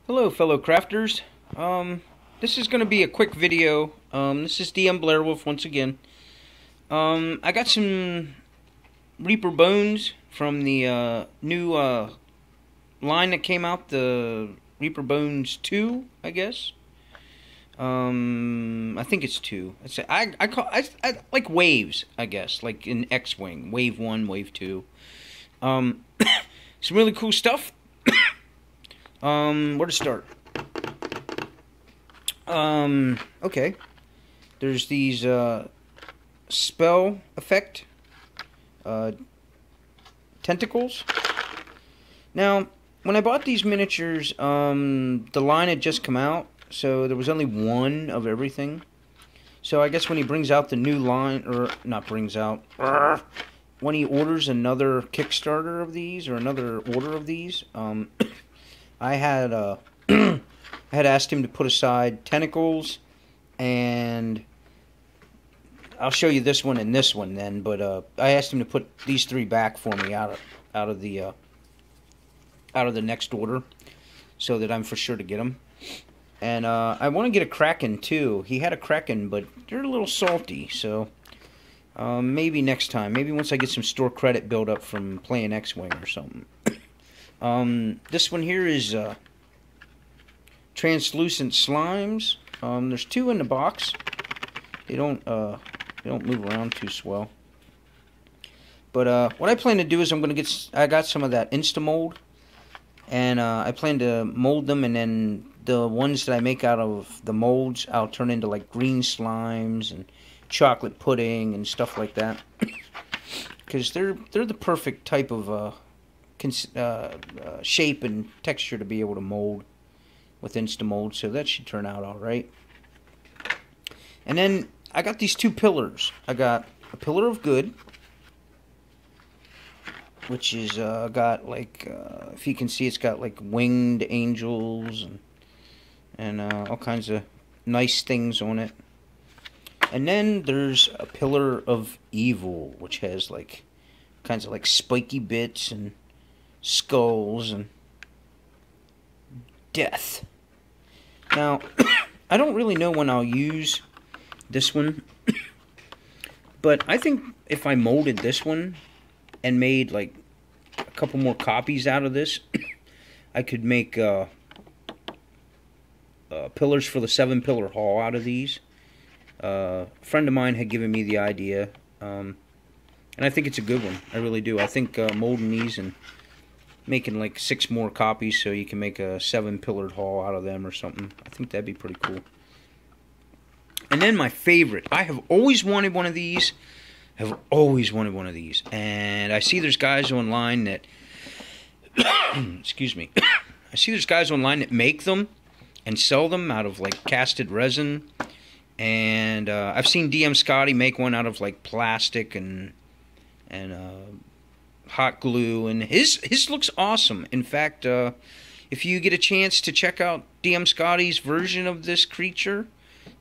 Hello, fellow crafters. This is going to be a quick video. This is DM Blairwolf once again. I got some Reaper bones from the new line that came out, the Reaper Bones 2, I guess. I think it's 2. I like waves, I guess, like in X-Wing, Wave 1, Wave 2. Some really cool stuff. Where to start? Okay. There's these, spell effect, tentacles. Now, when I bought these miniatures, the line had just come out, so there was only one of everything. So I guess when he brings out the new line, or not brings out, when he orders another Kickstarter of these, or another order of these, I had I had asked him to put aside tentacles, and I'll show you this one and this one then. But I asked him to put these three back for me out of the next order, so that I'm for sure to get them. And I want to get a Kraken too. He had a Kraken, but they're a little salty, so maybe next time. Maybe once I get some store credit built up from playing X-Wing or something. This one here is translucent slimes. There's two in the box. They don't move around too swell. But what I plan to do is I got some of that Instamold, and I plan to mold them, and then the ones that I make out of the molds, I'll turn into like green slimes and chocolate pudding and stuff like that. Because they're the perfect type of shape and texture to be able to mold with Instamold, so that should turn out alright. And then I got these two pillars. I got a Pillar of Good, which is got like, if you can see, it's got like winged angels and all kinds of nice things on it. And then there's a Pillar of Evil, which has like kinds of like spiky bits and skulls and death. Now, I don't really know when I'll use this one, but I think if I molded this one and made like a couple more copies out of this, I could make pillars for the 7-pillar hall out of these. A friend of mine had given me the idea, and I think it's a good one. I really do. I think molding these and making like 6 more copies so you can make a 7-pillared hall out of them or something, I think that'd be pretty cool. And then my favorite, I have always wanted one of these. And I see there's guys online that excuse me. I see there's guys online that make them and sell them out of like casted resin. And I've seen DM Scotty make one out of like plastic and hot glue, and his looks awesome. In fact, if you get a chance to check out DM Scotty's version of this creature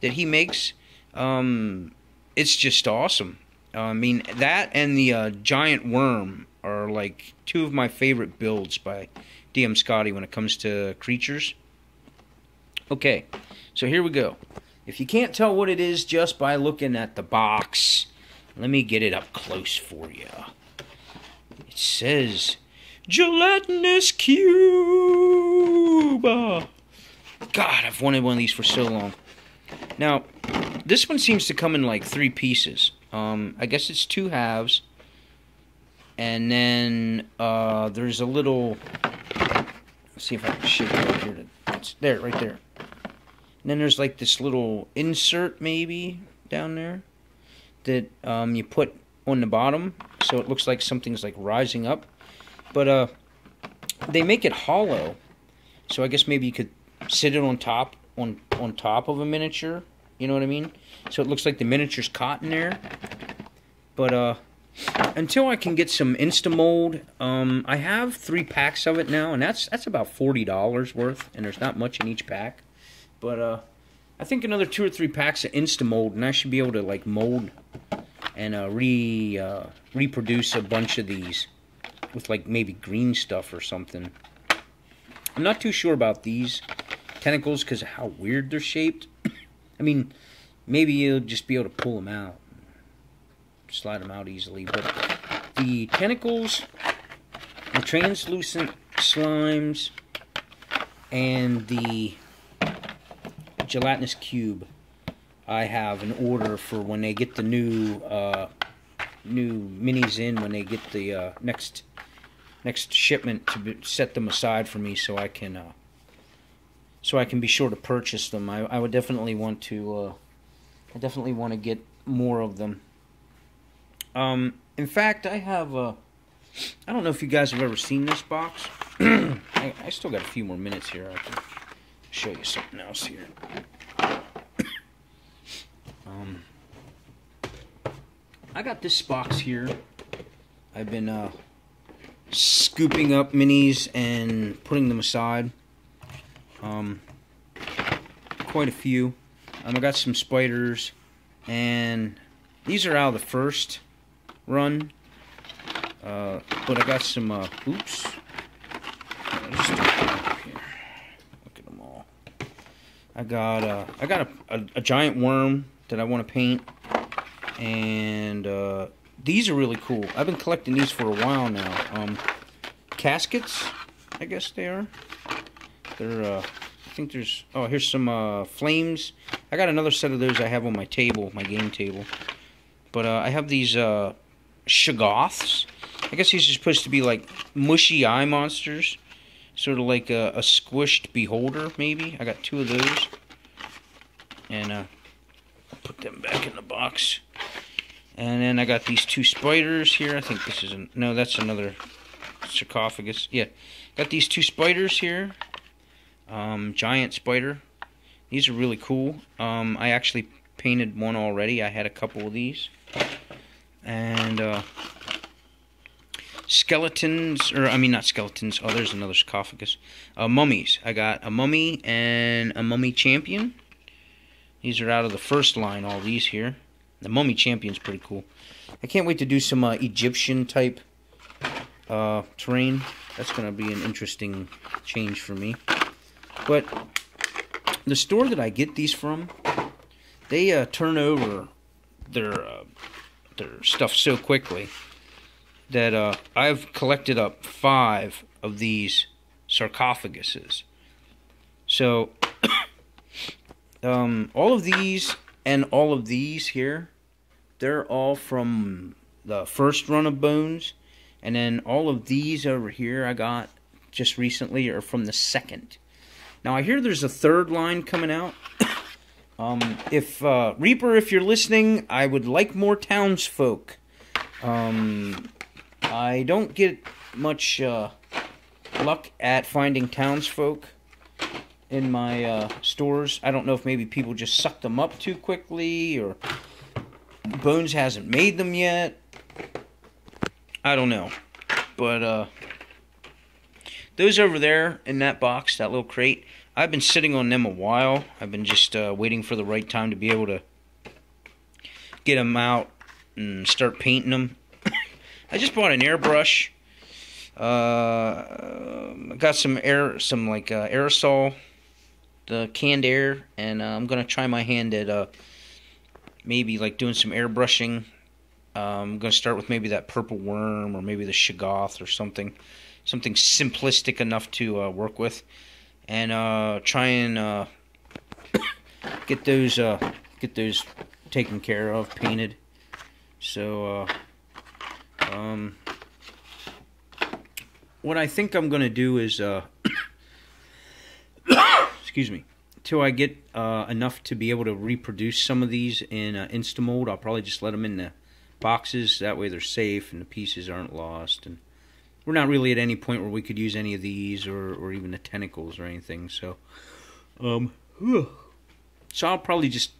that he makes, it's just awesome. I mean, that and the giant worm are like 2 of my favorite builds by DM Scotty when it comes to creatures. Okay, so here we go. If you can't tell what it is just by looking at the box, let me get it up close for you. It says Gelatinous Cube. God, I've wanted one of these for so long. Now, this one seems to come in like 3 pieces. I guess it's 2 halves. And then there's a little, let's see if I can shake it right here. It's there, right there. And then there's like this little insert maybe down there that you put on the bottom, so it looks like something's like rising up. But they make it hollow, so I guess maybe you could sit it on top of a miniature. You know what I mean? So it looks like the miniature's caught in there. But until I can get some Instamold, I have 3 packs of it now, and that's about $40 worth, and there's not much in each pack. But I think another 2 or 3 packs of Instamold, and I should be able to like mold and reproduce a bunch of these with like maybe green stuff or something. I'm not too sure about these tentacles because of how weird they're shaped. I mean, maybe you'll just be able to pull them out, slide them out easily. But the tentacles, the translucent slimes, and the gelatinous cube, I have an order for when they get the new minis in, when they get the next shipment, to set them aside for me so I can be sure to purchase them. I would definitely want to get more of them. In fact, I have I don't know if you guys have ever seen this box. I still got a few more minutes here. I can show you something else here. I got this box here. I've been scooping up minis and putting them aside. Quite a few. I got some spiders, and these are out of the first run. But I got some. Oops. Just look at them all. I got a giant worm that I want to paint, and these are really cool. I've been collecting these for a while now. Caskets, I guess they are. They're I think there's, oh, here's some flames. I got another set of those I have on my table, my game table. But I have these Shoggoths. I guess these are supposed to be like mushy eye monsters. Sort of like a squished beholder, maybe. I got two of those. And I'll put them back in the box. And then I got these two spiders here. I think this is, no, that's another sarcophagus. Yeah, got these two spiders here. Giant spider. These are really cool. I actually painted one already. I had a couple of these. And skeletons, or I mean not skeletons. Oh, there's another sarcophagus. Mummies. I got a mummy and a mummy champion. These are out of the first line, all these here. The mummy champion's pretty cool. I can't wait to do some Egyptian type terrain. That's going to be an interesting change for me. But the store that I get these from, they turn over their stuff so quickly that I've collected up 5 of these sarcophaguses. So all of these and all of these here, they're all from the first run of Bones, and then all of these over here I got just recently are from the second. Now I hear there's a third line coming out. If Reaper, if you're listening, I would like more townsfolk. I don't get much luck at finding townsfolk in my stores. I don't know if maybe people just suck them up too quickly, or Bones hasn't made them yet. I don't know. But those over there in that box, that little crate, I've been sitting on them a while. I've been just waiting for the right time to be able to get them out and start painting them. I just bought an airbrush. I got some aerosol, the canned air, and I'm gonna try my hand at maybe like doing some airbrushing. I'm gonna start with maybe that purple worm, or maybe the Shoggoth, or something simplistic enough to work with, and try and get those taken care of, painted. So what I think I'm gonna do is excuse me, till I get enough to be able to reproduce some of these in Instamold, I'll probably just let them in the boxes. That way they're safe and the pieces aren't lost, and we're not really at any point where we could use any of these, or even the tentacles or anything. So so I'll probably just,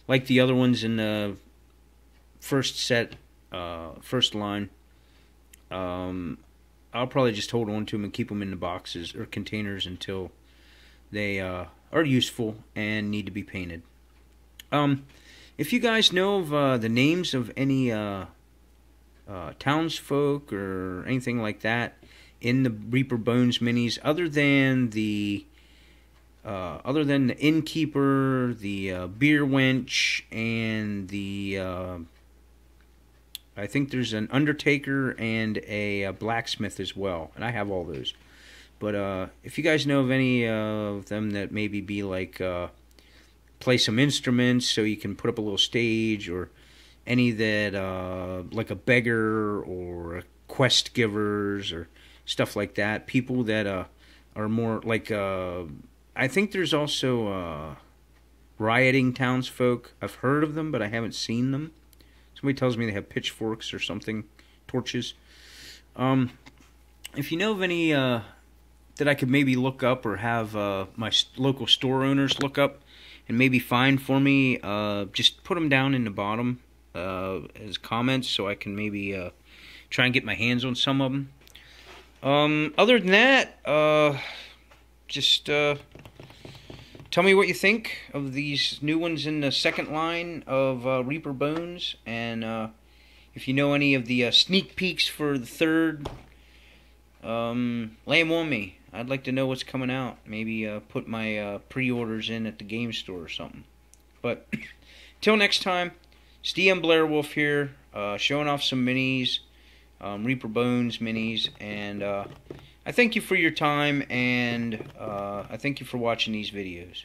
like the other ones in the first set, first line, I'll probably just hold on to them and keep them in the boxes or containers until they are useful and need to be painted. If you guys know of the names of any townsfolk or anything like that in the Reaper Bones minis, other than the Innkeeper, the Beer Wench, and the I think there's an Undertaker and a Blacksmith as well, and I have all those. But if you guys know of any of them that maybe be like play some instruments so you can put up a little stage, or any that like a beggar or quest givers or stuff like that, people that are more like I think there's also rioting townsfolk. I've heard of them, but I haven't seen them. Somebody tells me they have pitchforks or something, torches. If you know of any that I could maybe look up, or have my local store owners look up and maybe find for me, just put them down in the bottom as comments, so I can maybe try and get my hands on some of them. Other than that, just tell me what you think of these new ones in the second line of Reaper Bones, and if you know any of the sneak peeks for the third, lay them on me. I'd like to know what's coming out. Maybe put my pre-orders in at the game store or something. But till next time, it's DM Blair Wolf here, showing off some minis, Reaper Bones minis, and I thank you for your time, and I thank you for watching these videos.